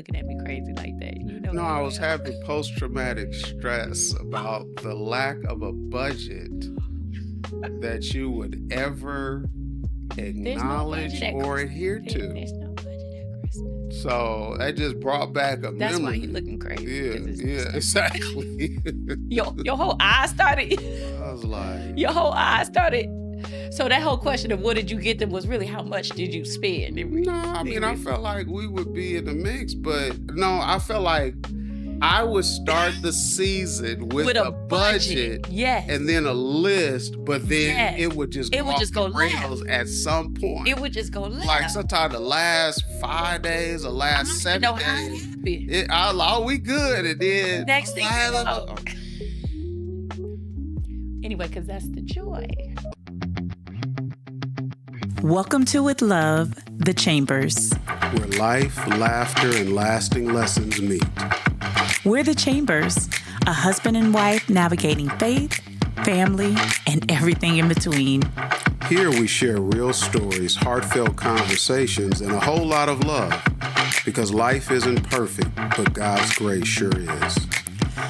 looking at me crazy like that. You know No, very I was well. having post-traumatic stress about the lack of a budget that you would ever There's no budget acknowledge at or Christmas. adhere to. There's no budget at Christmas. So that just brought back a That's why you memory. looking crazy Yeah, because it's yeah, no budget. exactly. Your whole eye started. I was like, Your whole eye started. So that whole question of what did you get them was really how much did you spend? no, I mean, I felt like we would be in the mix, but no, I felt like I would start the season with a budget Yes. and then a list, but then Yes. it would just It go would off just the go rails at some point. It would just go left. Like sometimes the last 5 days or I last don't even 7 know how it days, happened. we good, and then Next thing you know. know. Anyway, because that's the joy. Welcome to With Love, The Chambers. Where life, laughter, and lasting lessons meet. We're The Chambers, a husband and wife navigating faith, family, and everything in between. Here we share real stories, heartfelt conversations, and a whole lot of love. Because life isn't perfect, but God's grace sure is.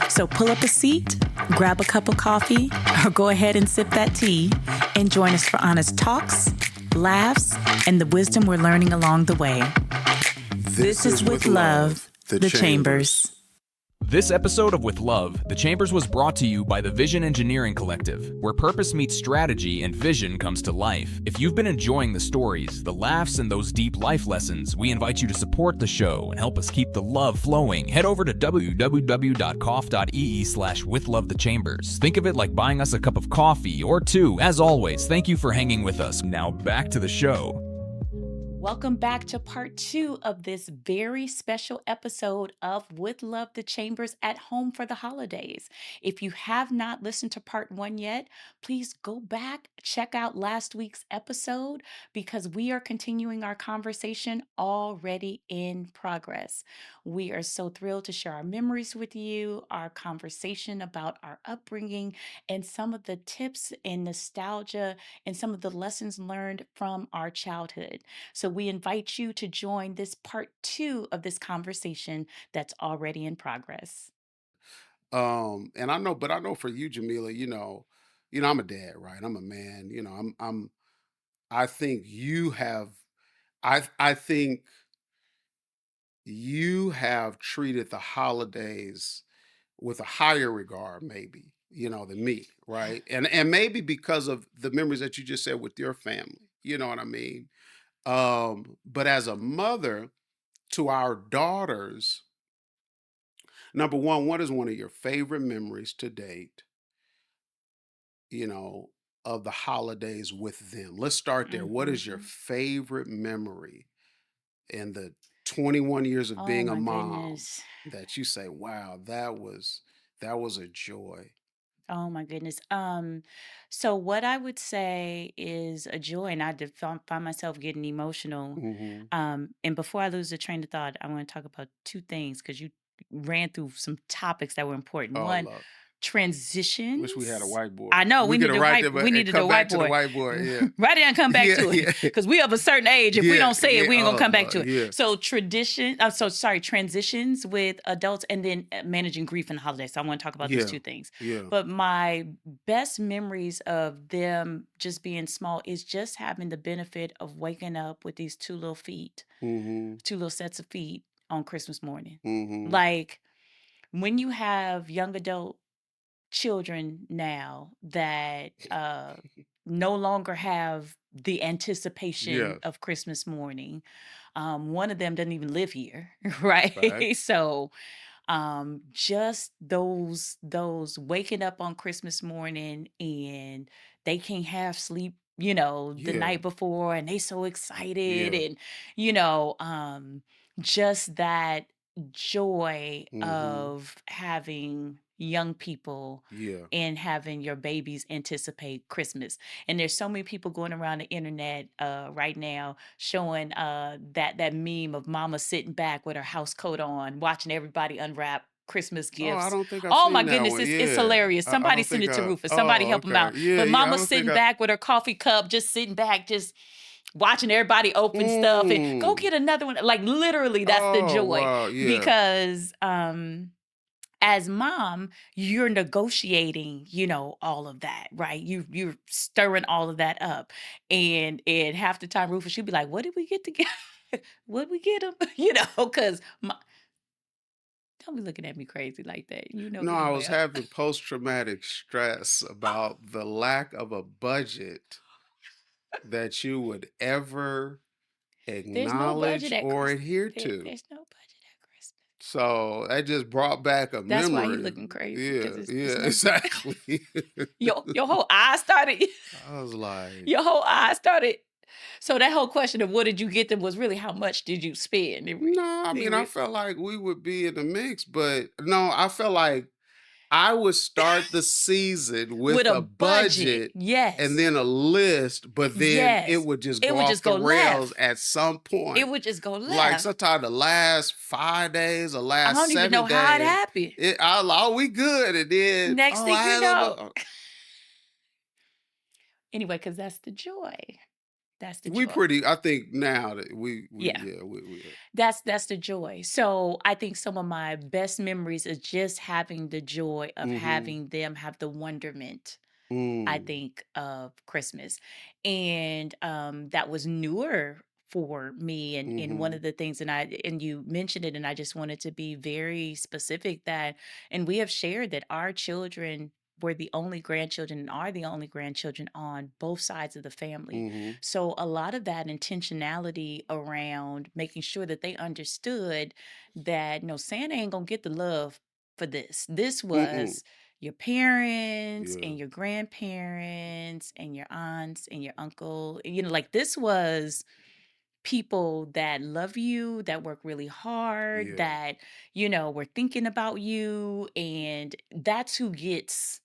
So pull up a seat, grab a cup of coffee, or go ahead and sip that tea, and join us for honest talks, laughs, and the wisdom we're learning along the way. This is With Love, The Chambers. This episode of With Love, The Chambers was brought to you by the Vision Engineering Collective, where purpose meets strategy and vision comes to life. If you've been enjoying the stories, the laughs, and those deep life lessons, we invite you to support the show and help us keep the love flowing. Head over to www.coff.ee/withlovethechambers. Think of it like buying us a cup of coffee or two. As always, thank you for hanging with us. Now back to the show. Welcome back to part 2 of this very special episode of With Love the Chambers at Home for the Holidays. If you have not listened to part 1 yet, please go back, check out last week's episode because we are continuing our conversation already in progress. We are so thrilled to share our memories with you, our conversation about our upbringing, and some of the tips and nostalgia and some of the lessons learned from our childhood. So we invite you to join this part 2 of this conversation that's already in progress. And I know for you, Jamila, I'm a dad, right? I'm a man. I think you have, I think you have treated the holidays with a higher regard, maybe, than me, right? And maybe because of the memories that you just said with your family, you know what I mean? But as a mother to our daughters, number one, what is one of your favorite memories to date, you know, of the holidays with them? Let's start there. What is your Mhm. favorite memory in the 21 years of Oh being a my mom goodness. that you say, wow, that was a joy. Oh my goodness. So what I would say is a joy, and find myself getting emotional. Hmm. And before I lose the train of thought, I want to talk about two things because you ran through some topics that were important. Oh, One, love. Wish we had a transitions. whiteboard. I know We get a right there, we and needed a come back to the whiteboard. whiteboard. Yeah. Write it and come back Yeah, to yeah. it. Because we of a certain age. If we Yeah, don't say it, yeah. we ain't gonna Oh, come back Lord, to it. yeah. So transitions with adults and then managing grief in the holidays. So I want to talk about those Yeah. two things. Yeah. But my best memories of them just being small is just having the benefit of waking up with these two little feet, Hmm. two little sets of feet on Christmas morning. Hmm. Like when you have young adult children now that no longer have the anticipation Yes. of Christmas morning. One of them doesn't even live here, right? Fact. So just those waking up on Christmas morning and they can't have sleep, the Yeah. night before, and they so excited, Yeah. and just that joy Hmm. of having young people Yeah. and having your babies anticipate Christmas. And there's so many people going around the internet right now showing that meme of mama sitting back with her house coat on, watching everybody unwrap Christmas Oh, I gifts. don't think I've Oh my seen that goodness, one. it's Yeah. hilarious. I Somebody don't send think it to I. Rufus. Somebody Oh, help him okay. out. Yeah. But Yeah. I mama don't think sitting I. back with her coffee cup, just sitting back, just watching everybody open stuff and go Mm. get another one. Like literally, that's the Oh, joy wow, yeah. because as mom, you're negotiating, all of that, right? You're stirring all of that up, and half the time, Rufus, she'd be like, "What did we get together? What did we get him?" Because don't be looking at me crazy like that. You know No, good I and was well. having post-traumatic stress about the lack of a budget that you would ever There's no budget acknowledge at or Christmas. adhere to. There's no budget at Christmas. So that just brought back a That's why he memory. looking crazy Yeah, because it's yeah, no. exactly. Your whole eye started. I was like, Your whole eye started. So that whole question of what did you get them was really how much did you spend? no, I mean, I felt like we would be in the mix, but no, I felt like I would start the season With with a a budget, budget and yes, then a list, but then it yes. would just It go would off just the go rails left. at some It point. would just go Like left. sometime the last 5 days or I last don't even know seven how it days, happened. oh, we good. And then, Next oh, thing I you had a know. little, Anyway, because that's the joy. That's the we joy. pretty, I think now that Yeah. yeah, we That's the joy. So I think some of my best memories is just having the joy of mm-hmm, having them have the wonderment, I mm, think, of Christmas. And that was newer for me. And one mm-hmm, of the things, and you mentioned it, and I just wanted to be very specific that, and we have shared that our children were the only grandchildren and are the only grandchildren on both sides of the family. mm-hmm, So a lot of that intentionality around making sure that they understood that no, Santa ain't gonna get the love for this. This mm-mm, was your parents yeah, and your grandparents and your aunts and your uncle. Like this was people that love you, that work really hard, yeah, that, were thinking about you. And that's who gets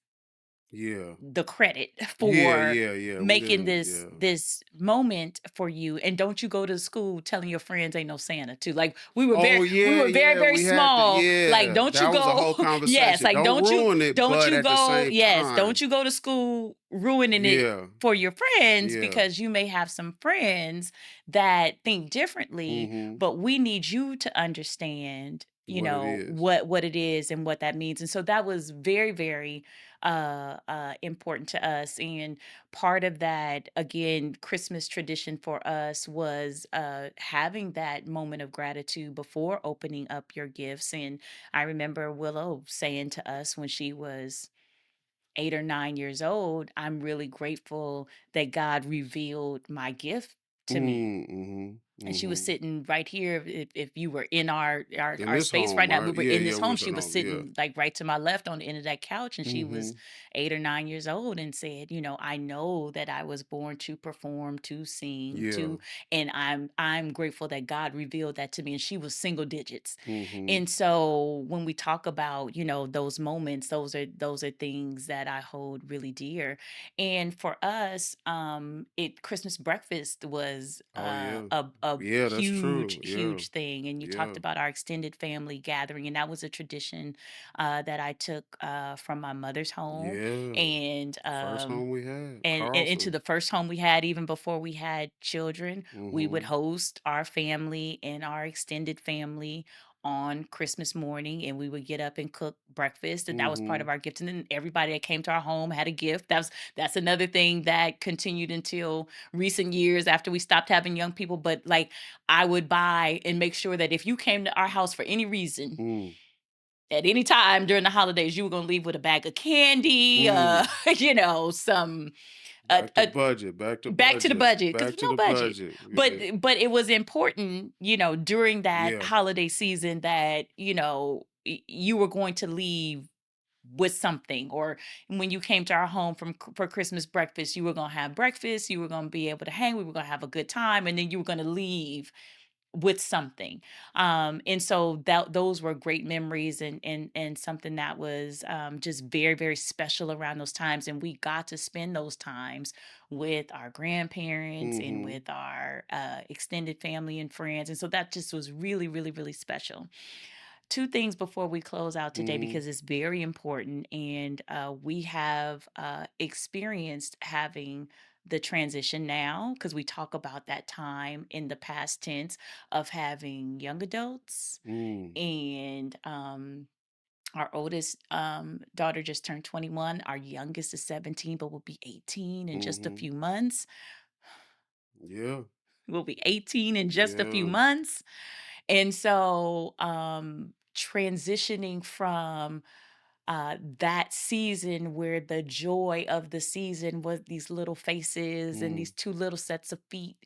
yeah, the credit yeah, for yeah, yeah. We making didn't, this yeah. this moment for you. And don't you go to school telling your friends ain't no Santa too. Like Oh we yeah, were very yeah. very We had to, small. Like yeah. don't you That was a go. whole Yes, conversation. like Don't ruin it, don't but you at the go. same Yes, don't time, you go to school ruining it yeah, for your friends, yeah. because you may have some friends that think differently, Mm-hmm. but we need you to understand, What it is. what it is and what that means. And so that was very very important to us. And part of that, again, Christmas tradition for us was having that moment of gratitude before opening up your gifts. And I remember Willow saying to us when she was 8 or 9 years old, I'm really grateful that God revealed my gift to me. Mm-hmm. And she was Mm-hmm. sitting right here. If you were in In our this space right home, now, we right? were Yeah, in yeah. this We home. was She at was home. Yeah. sitting like right to my left on the end of that couch, and she was Mm-hmm. 8 or 9 years old, and said, I know that I was born to perform, to sing, Yeah. and I'm grateful that God revealed that to me. And she was single digits. Mm-hmm. And so when we talk about, those moments, those are things that I hold really dear. And for us, it Christmas breakfast was Oh yeah. a Yeah, that's huge, true. Yeah. huge thing. And you talked Yeah. about our extended family gathering, and that was a tradition that I took from my mother's home, Yeah. and First home we had. and into Carlson. the first home we had, even before we had children. We would Mm-hmm. host our family and our extended family on Christmas morning, and we would get up and cook breakfast, and that was part Mm-hmm. of our gift. And then everybody that came to our home had a gift. That's another thing that continued until recent years after we stopped having young people. But like I would buy and make sure that if you came to our house for any reason Mm. at any time during the holidays, you were gonna leave with a bag of candy, Mm. some Back to a budget. Back to back to the budget. budget, because Back there's to no the budget. budget. But Yeah. it was important, during that Yeah. holiday season that, you were going to leave with something. Or when you came to our home for Christmas breakfast, you were going to have breakfast, you were going to be able to hang, we were going to have a good time, and then you were going to leave with something. And so that those were great memories, and something that was just very very special around those times. And we got to spend those times with our grandparents and Mm-hmm. with our extended family and friends. And so that just was really really really special. Two things before we close out today, Mm-hmm. because it's very important. And we have experienced having the transition now, because we talk about that time in the past tense of having young adults Mm. and our oldest daughter just turned 21. Our youngest is 17, but will be 18 in just a Mhm. few months. Yeah. Will be 18 in just a few Yeah. months. And so transitioning from that season where the joy of the season was these little faces and Mm. these two little sets of feet,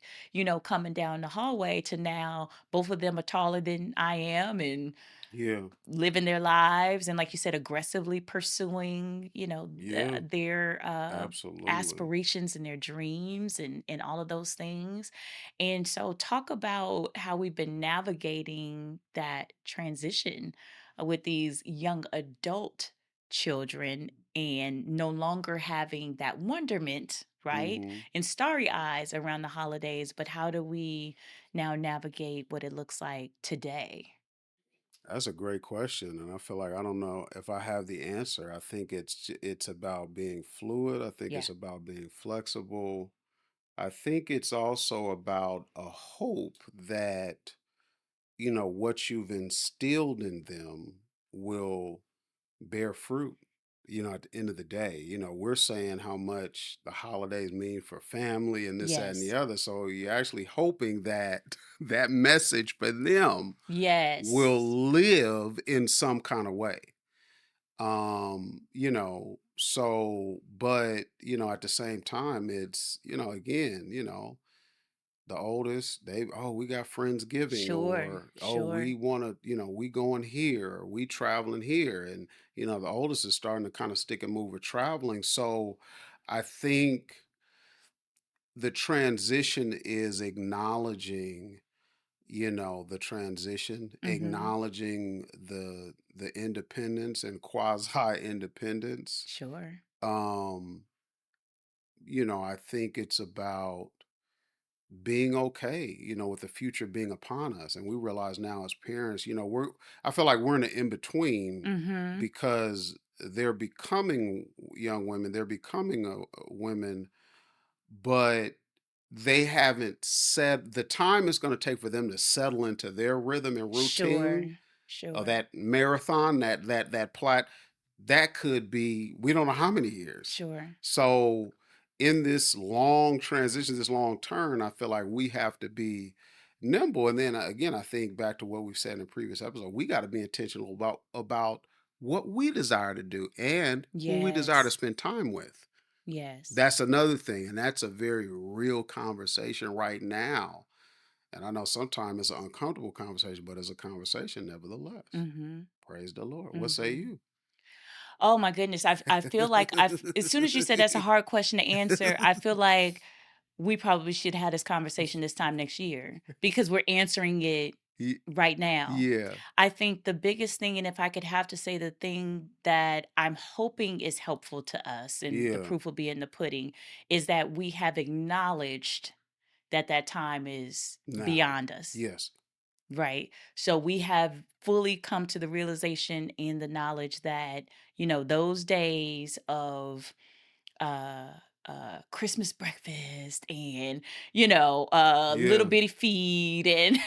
coming down the hallway to now both of them are taller than I am and Yeah. living their lives and like you said aggressively pursuing Yeah. their Absolutely. aspirations and their dreams and all of those things. And so talk about how we've been navigating that transition with these young adult children and no longer having that wonderment, right, Mhm. and starry eyes around the holidays, but how do we now navigate what it looks like today? That's a great question, and I feel like I don't know if I have the answer. I think it's about being fluid. I think Yeah. it's about being flexible. I think it's also about a hope that, what you've instilled in them will bear fruit. At the end of the day, we're saying how much the holidays mean for family and this, that, and the Yes. other. So you're actually hoping that that message for them Yes. will live in some kind of way. But at the same time, it's, again, the oldest, we got Friendsgiving, Sure. or, oh, we Sure. want to, we going here, or we traveling here. And, the oldest is starting to kind of stick and move with traveling. So I think the transition is acknowledging, the transition, Mhm. acknowledging the independence and quasi independence. Sure. um I think it's about being okay, with the future being upon us. And we realize now as parents, I feel like we're in the in between, Mhm. because they're becoming young women, they're becoming women, but they haven't said the time it's going to take for them to settle into their rhythm and routine Sure. of Sure. that marathon, that plat, that could be, we don't know how many years. Sure. So in this long transition, this long turn, I feel like we have to be nimble. And then again, I think back to what we've said in the previous episode, we got to be intentional about what we desire to do and who we desire to Yes. spend time with. Yes. That's another thing, and that's a very real conversation right now. And I know sometimes it's an uncomfortable conversation, but it's a conversation nevertheless. Mhm. Praise the Lord. What say Mhm. you? Oh my goodness. I feel like as soon as you said that's a hard question to answer, I feel like we probably should have this conversation this time next year because we're answering it Ye- right now. yeah, I think the biggest thing, and if I could have to say the thing that I'm hoping is helpful to us, and the yeah. proof will be in the pudding, is that we have acknowledged that that time is Now, beyond us, yes, right? So we have fully come to the realization and the knowledge that, those days of uh Christmas breakfast and little yeah, bitty feed and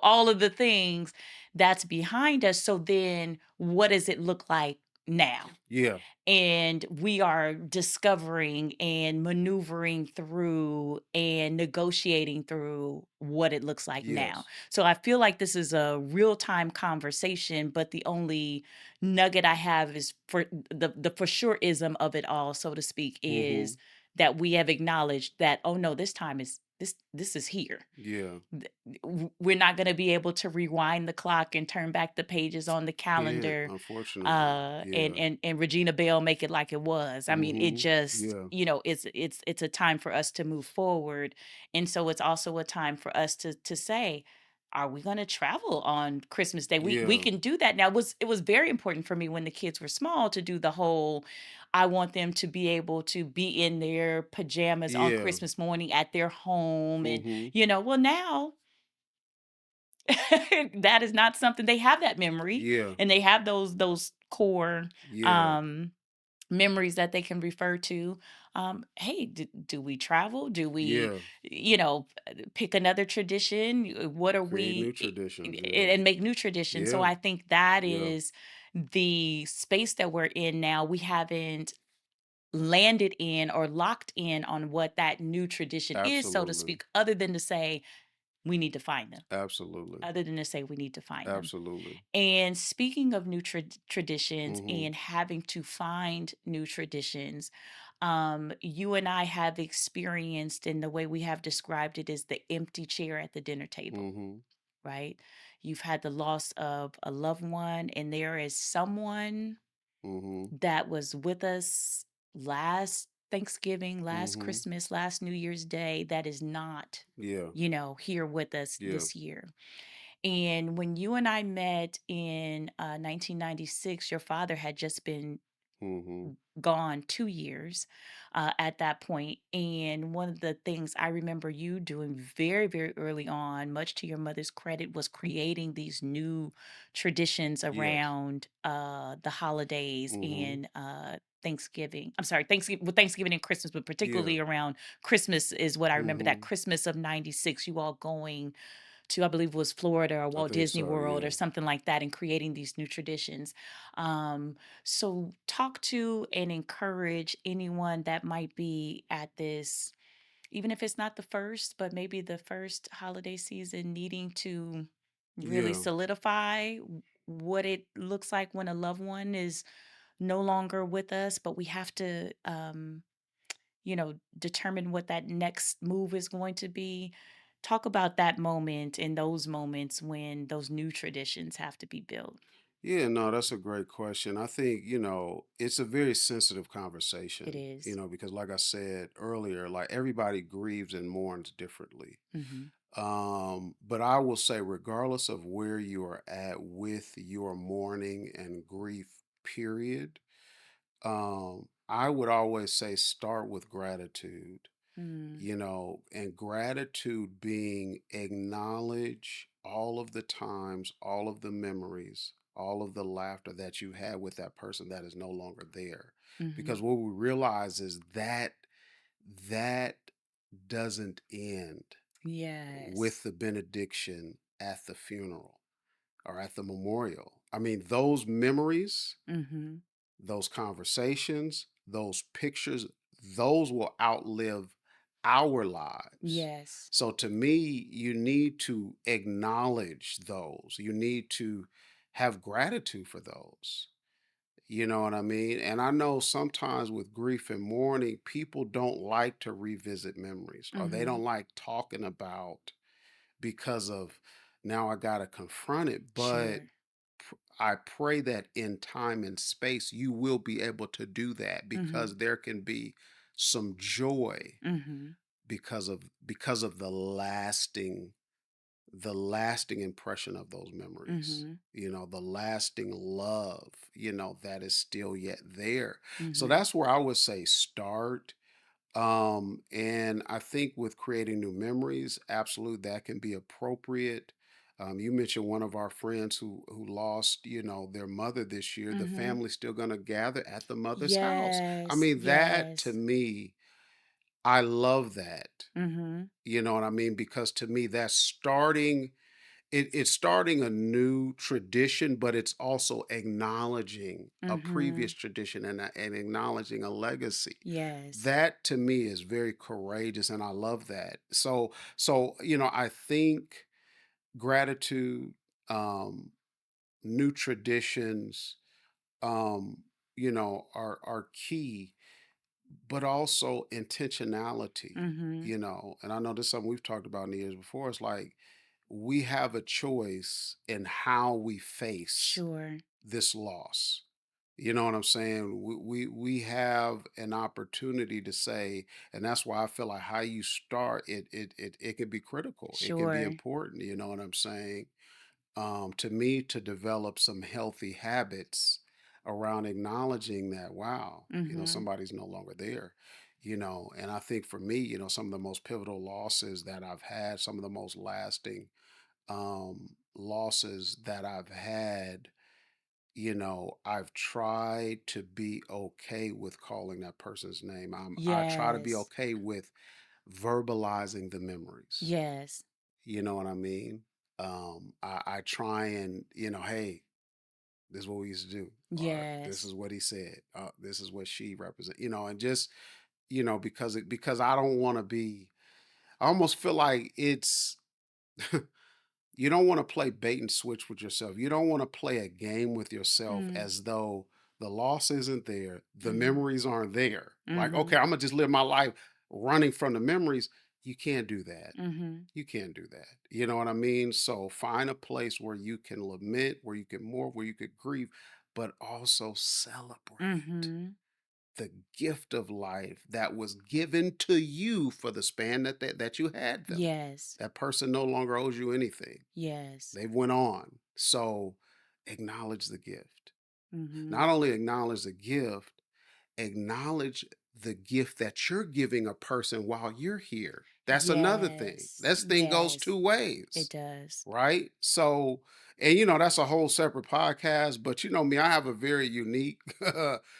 all of the things that's behind us. So then what does it look like now? yeah, And we are discovering and maneuvering through and negotiating through what it looks like now. yes. So I feel like this is a real-time conversation, but the only nugget I have is for the for sure ism of it all, so to speak, Mm-hmm. is that we have acknowledged that, oh no, this time is this is here. Yeah. We're not going to be able to rewind the clock and turn back the pages on the Can't, calendar unfortunately. and Yeah. Regina Bell make it like it was. I mean, it Mm-hmm. just, Yeah. it's a time for us to move forward. And so it's also a time for us to say, are we going to travel on Christmas Day? We Yeah. can do that now. It was very important for me when the kids were small to do the whole I want them to be able to be in their pajamas on Yeah. Christmas morning at their home and Mm-hmm. well now that is not something they have that memory Yeah. and they have those core Yeah. um memories that they can refer to. Hey, do we travel? Do we, Yeah. pick another tradition? What are Create new we, traditions. Yeah. and make new traditions? So Yeah. I think that Yeah. is the space that we're in now. We haven't landed in or locked in on what that new tradition is, so to Absolutely. speak, other than to say we need to find them. Absolutely. Other than to say we need to find them. Absolutely. And speaking of new traditions Mhm. and having to find new traditions, you and I have experienced, and the way we have described it is the empty chair at the dinner table, Mhm. right? You've had the loss of a loved one, and there is someone Mhm. that was with us last Thanksgiving, last Mhm. Christmas, last New Year's Day that is not, Yeah. here with us Yeah. this year. And when you and I met in 1996, your father had just been Mhm. gone 2 years at that point. And one of the things I remember you doing very, very early on, much to your mother's credit, was creating these new traditions Yes. around the holidays Mhm. and Thanksgiving. I'm sorry, Thanksgiving and Christmas, but Yeah. particularly around Christmas is what I remember. That Mhm. Christmas of '96, you all going to, I believe it was Florida or I Walt think Disney so, World or yeah. something like that, and creating these new traditions. So talk to and encourage anyone that might be at this, even if it's not the first, but maybe the first holiday season, needing to really Yeah. solidify what it looks like when a loved one is no longer with us, but we have to determine what that next move is going to be. Talk about that moment and those moments when those new traditions have to be built. Yeah, no, that's a great question. I think, it's a very sensitive It conversation, is. because like I said earlier, like everybody grieves and mourns differently. Mm-hmm. But I will say, regardless of where you are at with your mourning and grief, period, I would always say start with gratitude, Mm, and gratitude being acknowledge all of the times, all of the memories, all of the laughter that you had with that person that is no longer there. mm-hmm. Because what we realize is that doesn't end Yes. with the benediction at the funeral or at the memorial. I mean, those memories, Mm-hmm. those conversations, those pictures, those will outlive our lives. Yes. So to me, you need to acknowledge those. You need to have gratitude for those. You know what I mean? And I know sometimes with grief and mourning, people don't like to revisit memories or they Mm-hmm. don't like talking about because of now I got to confront it. But Sure. I pray that in time and space you will be able to do that Mm-hmm. because there can be some joy Mm-hmm. because of the lasting impression of those memories, Mm-hmm. the lasting love, that is still yet there. So Mm-hmm. that's where I would say start. And I think with creating new memories, absolutely that can be appropriate. You mentioned one of our friends who lost, their mother this year. The Mm-hmm. family's still going to gather at the mother's house. I Yes. mean, that to Yes. me, I love that. Mm-hmm. You know what I mean? Because to me, that's starting. It's starting a new tradition, but it's also acknowledging a Mm-hmm. previous tradition and acknowledging a legacy. Yes. That to me is very courageous, and I love that. So I think gratitude, um, new traditions, are key, but also intentionality. Mm-hmm. And I know this is something we've talked about in the years before. It's like we have a choice in how we face Sure. this loss. You know what I'm saying? We have an opportunity to say, and that's why I feel like how you start it can be critical. It can be Sure. important. You know what I'm saying? To me, to develop some healthy habits around acknowledging that wow, Mm-hmm. somebody's no longer there. And I think for me, some of the most pivotal losses that I've had, some of the most lasting losses that I've had I've tried to be okay with calling that person's name. I try to be Yes. okay with verbalizing the memories. Yes. You know what I mean? I try and, hey, this is what we used to do, or this Yes. is what he said, this is what she represent, and just, because I don't want to be. I almost feel like it's. You don't want to play bait and switch with yourself. You don't want to play a game with yourself Mm. as though the loss isn't there, the Mhm. memories aren't there. Like, okay, Mhm. I'm gonna just live my life running from the memories. You can't do that. Mhm. You can't do that. You know what I mean? So find a place where you can lament, where you can mourn, where you could grieve, but also celebrate Mhm. the gift of life that was given to you for the span that you had them. Yes. That person no longer owes you anything. Yes. They've went on. So acknowledge the gift. Mhm. Not only acknowledge the gift, acknowledge the gift that you're giving a person while you're here. That's another thing. Yes. This thing goes Yes. two It ways, does. right? So, and that's a whole separate podcast, but me, I have a very unique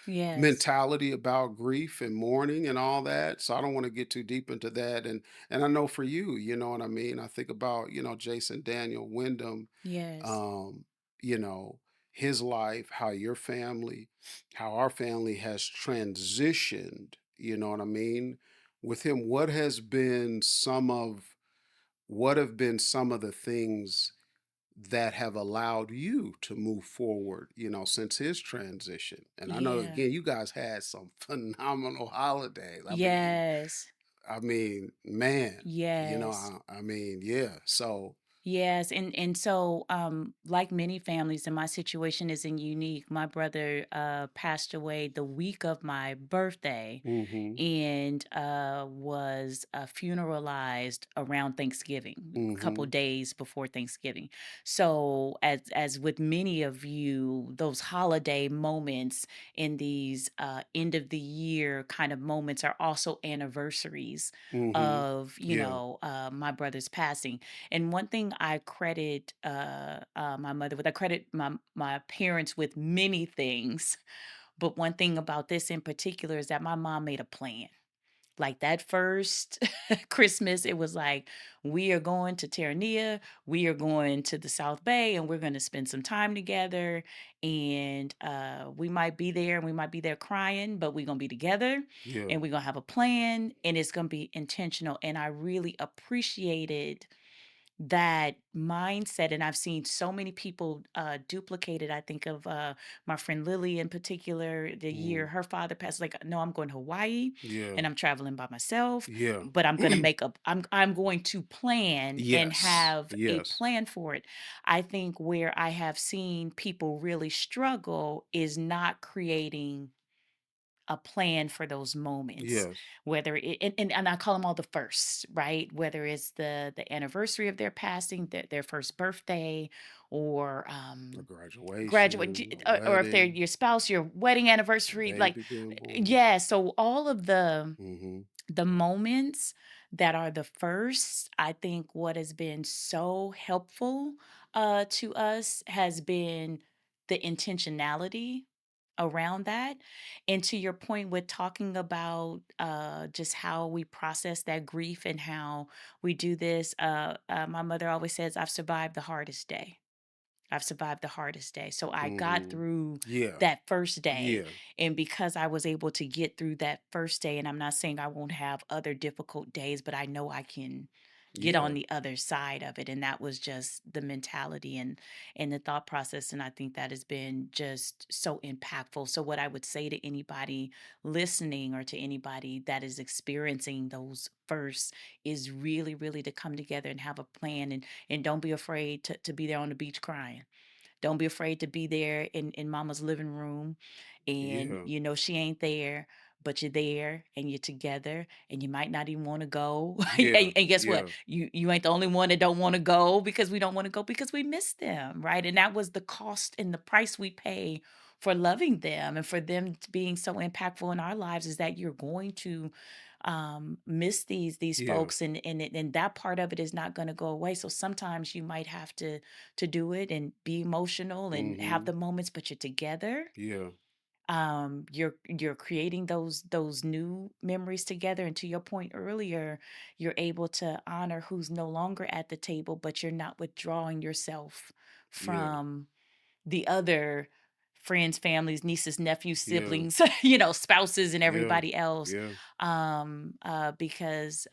Yes. mentality about grief and mourning and all that. So I don't want to get too deep into that. And I know for you, you know what I mean? I think about, Jason Daniel Wyndham, Yes. um, you know, his life, how our family has transitioned, you know what I mean? With him, what have been some of the things that have allowed you to move forward, since his transition? And I know Yeah. again, you guys had some phenomenal holidays. Yes. Man, Yes. yeah. So, Yes, and so like many families, and my situation isn't unique. My brother passed away the week of my birthday mm-hmm, and was funeralized around Thanksgiving, a couple mm-hmm, days before Thanksgiving. So as with many of you, those holiday moments in these end of the year kind of moments are also anniversaries mm-hmm. of Yeah, my brother's passing. And one thing I credit my mother with, I credit my parents with many things, but one thing about this in particular is that my mom made a plan. Like that first Christmas, it was like, we are going to Terranea, we are going to the South Bay, and we're going to spend some time together. And we might be there and we might be there crying, but we're going to be together yeah, and we're going to have a plan and it's going to be intentional. And I really appreciated that mindset, and I've seen so many people duplicate it. I think of my friend Lily in particular. The year mm, her father passed, like, no, I'm going to Hawaii yeah, and I'm traveling by myself, yeah. but I'm going to make up, I'm going to plan and Yes, have a yes, plan for it. I think where I have seen people really struggle is not creating a plan for those moments, yes. whether it and I call them all the firsts, right? Whether it's the anniversary of their passing, their first birthday, or A graduate, graduation, a or if they're wedding, your spouse, your wedding a anniversary, like, baby being born. yeah. So all of Mm-hmm. the moments that are the first, I think what has been so helpful to us has been the intentionality around that. And to your point with talking about just how we process that grief and how we do this, my mother always says, I've survived the hardest day. I've survived the hardest day. So I got Mm-hmm. through Yeah, that first day. yeah, And because I was able to get through that first day, and I'm not saying I won't have other difficult days, but I know I can get on yeah, the other side of it. And that was just the mentality and the thought process. And I think that has been just so impactful. So what I would say to anybody listening or to anybody that is experiencing those first is really, really to come together and have a plan, and don't be afraid to be there on the beach crying. Don't be afraid to be there in mama's living room and yeah, she ain't there, but you're there and you're together and you might not even want to go. yeah, And guess what? yeah, You ain't the only one that don't want to go, because we don't want to go because we miss them, right? And that was the cost and the price we pay for loving them and for them being so impactful in our lives, is that you're going to miss these Yeah. folks, and that part of it is not going to go away. So sometimes you might have to do it and be emotional and have Mm-hmm. the moments, but you're together. Yeah. You're creating those new memories together, and to your point earlier, you're able to honor who's no longer at the table, but you're not withdrawing yourself Yeah. from the other friends, families, nieces, nephews, Yeah. siblings, spouses, and Yeah. everybody else, Yeah. because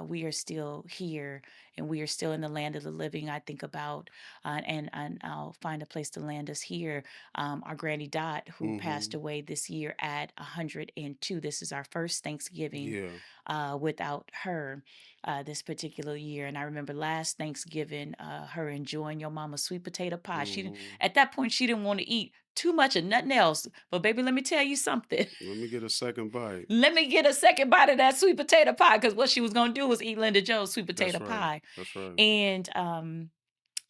we are still here and we are still in the land of the living. I think about, and I'll find a place to land us here. Our Granny Dot, who passed Mm-hmm. away this year at 102. This is our first Thanksgiving Yeah. without her this particular year. And I remember last Thanksgiving, her enjoying your mama's sweet potato pie. She didn't, Mm-hmm. at that point, she didn't want to eat too much of nothing else. But baby, let me tell you something. Let me get a second bite. Let me get a second bite of that sweet potato pie, because what she was gonna do was eat Linda Joe's sweet potato That's right. pie. That's right. And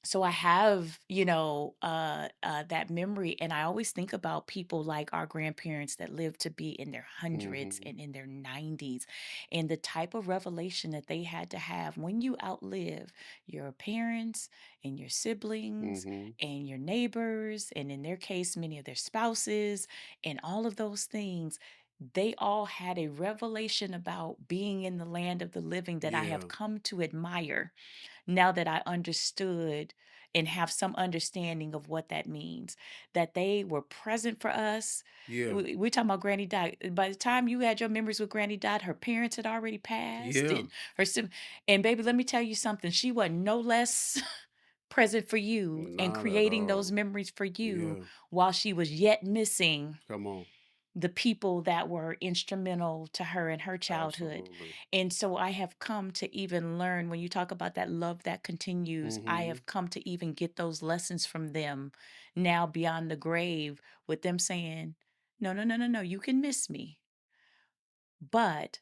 so I have, that memory, and I always think about people like our grandparents that lived to be in their hundreds Mm-hmm. and in their 90s, and the type of revelation that they had to have when you outlive your parents and your siblings Mm-hmm. and your neighbors, and in their case, many of their spouses, and all of those things. They all had a revelation about being in the land of the living that I Yeah. have come to admire now that I understood and have some understanding of what that means, that they were present for us. Yeah. We're talking about Granny Dot. By the time you had your memories with Granny Dot, her parents had already passed, Yeah. and and baby, let me tell you something. She wasn't no less present for you and Not at creating those all. memories for you Yeah. while she was yet missing Come on. the people that were instrumental to her in her childhood. Absolutely. And so I have come to even learn, when you talk about that love that continues, I Mm-hmm. have come to even get those lessons from them now beyond the grave, with them saying, no, no, no, no, no, you can miss me, but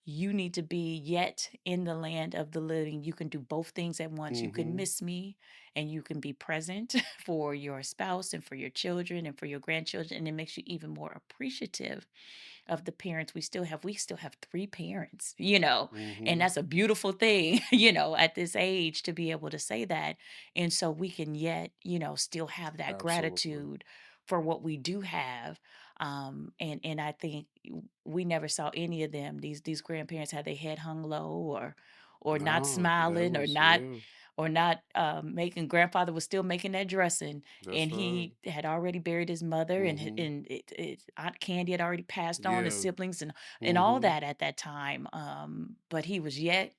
you need to be yet in the land of the living. You can do both things at once. You can Mm-hmm. miss me and you can be present for your spouse and for your children and for your grandchildren. And it makes you even more appreciative of the parents we still have three parents, and Mm-hmm. that's a beautiful thing, at this age, to be able to say that. And so we can yet, still have that Absolutely. gratitude for what we do have. And I think we never saw any of them, these grandparents, had their head hung low, or not No, that smiling, or was, not yeah. making. Grandfather was still making that dressing, That's and right. he had already buried his mother, and Mm-hmm. Aunt Candy had already passed on, his Yeah. siblings, and all Mm-hmm. that at that time. But he was yet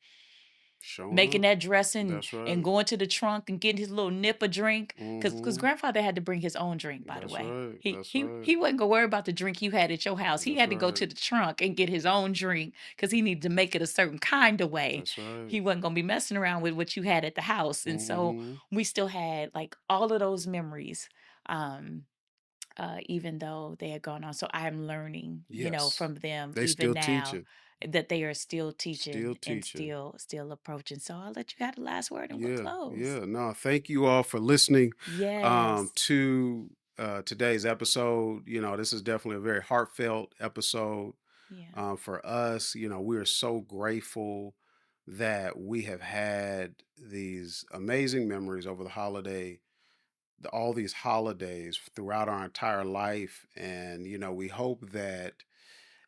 Showing making up. that dressing That's and right. going to the trunk and getting his little nip of drink, because Mm-hmm. grandfather had to bring his own drink, by the That's way. right. He That's he right. he wasn't gonna worry about the drink you had at your house. He That's had to go right. to the trunk and get his own drink, because he needed to make it a certain kind of way. That's right. He wasn't gonna be messing around with what you had at the house. And so Mm-hmm. we still had like all of those memories. Um even though they had gone on. So I'm learning, Yes. from them They even still now, teaching. that they are still Still teaching and teaching. still approaching. So I'll let you have the last word and we'll Yeah. close. Yeah. No, thank you all for listening Yes. to today's episode. This is definitely a very heartfelt episode Yeah. for us. We are so grateful that we have had these amazing memories over the holiday, all these holidays throughout our entire life. And, we hope that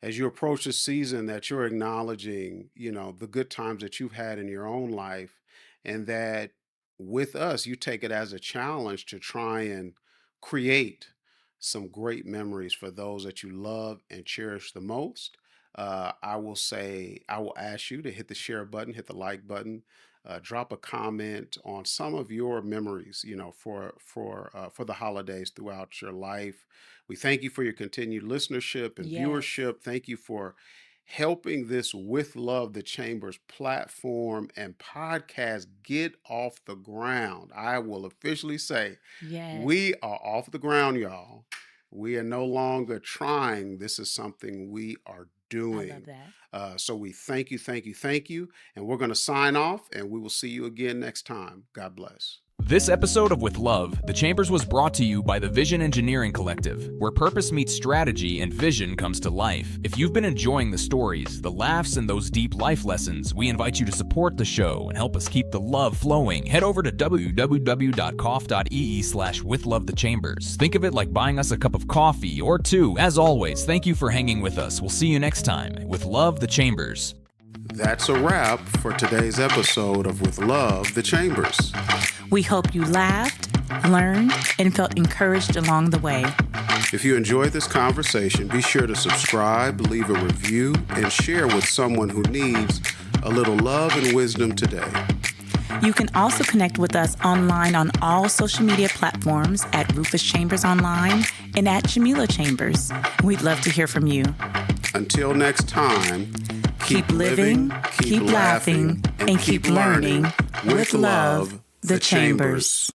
as you approach the season that you're acknowledging, the good times that you've had in your own life, and that with us, you take it as a challenge to try and create some great memories for those that you love and cherish the most. I will ask you to hit the share button, hit the like button, drop a comment on some of your memories, for the holidays throughout your life. We thank you for your continued listenership and Yes. viewership. Thank you for helping this With Love the Chambers platform and podcast get off the ground. I will officially say Yes. we are off the ground, y'all. We are no longer trying. This is something we are I love doing. that. So we thank you, thank you, thank you. And we're going to sign off, and we will see you again next time. God bless. This episode of With Love, The Chambers was brought to you by the Vision Engineering Collective, where purpose meets strategy and vision comes to life. If you've been enjoying the stories, the laughs, and those deep life lessons, we invite you to support the show and help us keep the love flowing. Head over to www.cough.ee/withlovethechambers. Think of it like buying us a cup of coffee or two. As always, thank you for hanging with us. We'll see you next time. With Love, The Chambers. That's a wrap for today's episode of With Love, The Chambers. We hope you laughed, learned, and felt encouraged along the way. If you enjoyed this conversation, be sure to subscribe, leave a review, and share with someone who needs a little love and wisdom today. You can also connect with us online on all social media platforms at Rufus Chambers Online and at Jamila Chambers. We'd love to hear from you. Until next time, Keep living, keep laughing, and keep learning with Love, The Chambers.